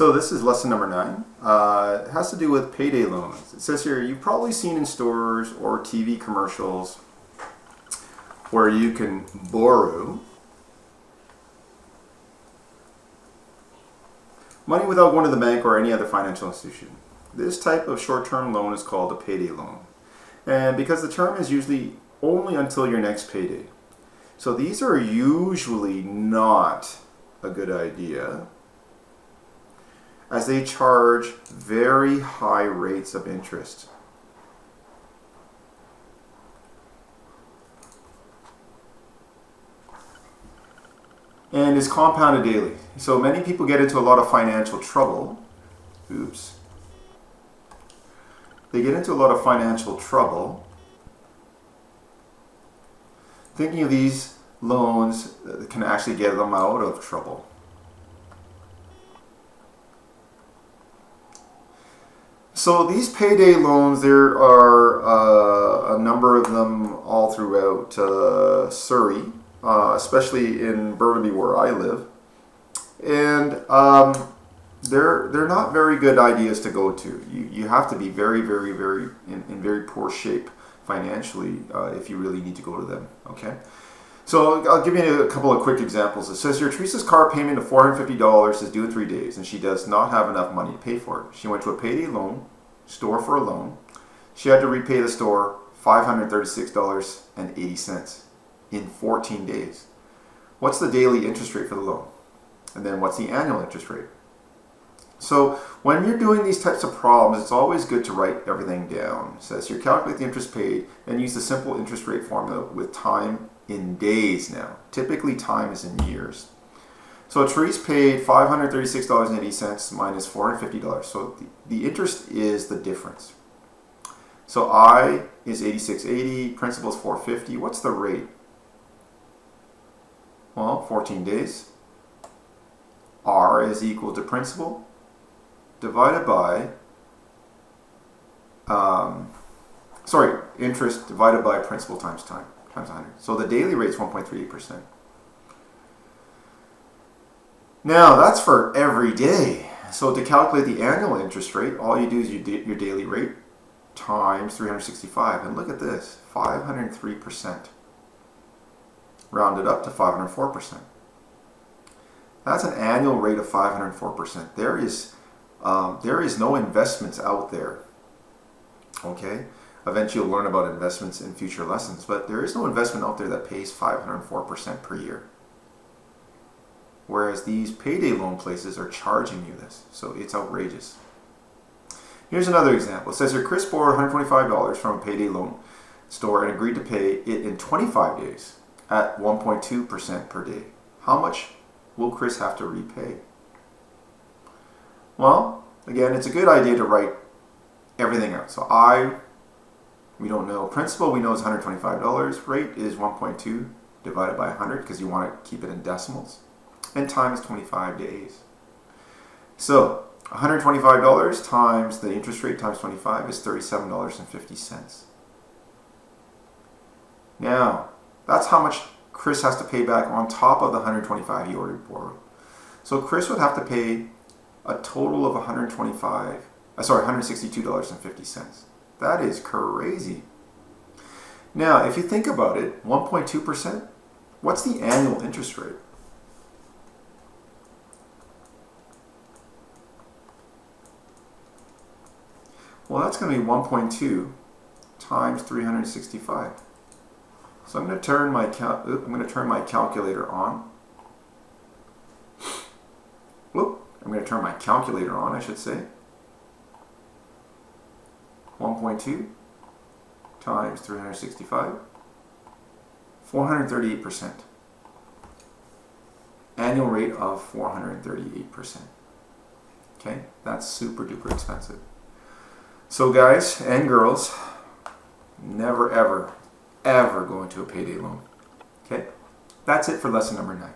So this is lesson number 9. It has to do with payday loans. It says here, you've probably seen in stores or TV commercials where you can borrow money without going to the bank or any other financial institution. This type of short-term loan is called a payday loan. And because the term is usually only until your next payday. So these are usually not a good idea, as they charge very high rates of interest. And is compounded daily. So many people get into a lot of financial trouble. Oops. They get into a lot of financial trouble thinking of these loans that can actually get them out of trouble. So these payday loans, there are a number of them all throughout Surrey, especially in Burnaby where I live. And they're not very good ideas to go to. You have to be very in very poor shape financially if you really need to go to them. Okay, so I'll give you a couple of quick examples. It says here, Teresa's car payment of $450 is due in 3 days, and she does not have enough money to pay for it. She went to a payday loan store for a loan. She had to repay the store $536.80 in 14 days. What's the daily interest rate for the loan? And then what's the annual interest rate? So when you're doing these types of problems, it's always good to write everything down. It says here, calculate the interest paid and use the simple interest rate formula with time in days now. Typically time is in years. So Therese paid $536.80 minus $450. So the interest is the difference. So I is $86.80, principal is $450. What's the rate? Well, 14 days. R is equal to principal divided by, interest divided by principal times time, times 100. So the daily rate is 1.38%. Now that's for every day. So to calculate the annual interest rate, all you do is your daily rate times 365. And look at this, 503%. Rounded up to 504%. That's an annual rate of 504%. There is no investments out there. Okay? Eventually you'll learn about investments in future lessons, but there is no investment out there that pays 504% per year. Whereas these payday loan places are charging you this. So it's outrageous. Here's another example. It says here, Chris borrowed $125 from a payday loan store and agreed to pay it in 25 days at 1.2% per day. How much will Chris have to repay? Well, again, it's a good idea to write everything out. So we don't know. Principal, we know is $125. Rate is 1.2 divided by 100 because you want to keep it in decimals. And time is 25 days. So $125 times the interest rate times 25 is $37.50. Now, that's how much Chris has to pay back on top of the $125 he already borrowed. So Chris would have to pay a total of $162.50. That is crazy. Now, if you think about it, 1.2%, what's the annual interest rate? Well, that's going to be 1.2 times 365. So I'm going to turn my calculator on. I'm going to turn my calculator on, I should say. 1.2 times 365. 438%. Annual rate of 438%. Okay, that's super duper expensive. So guys and girls, never ever go into a payday loan. Okay, that's it for lesson number 9.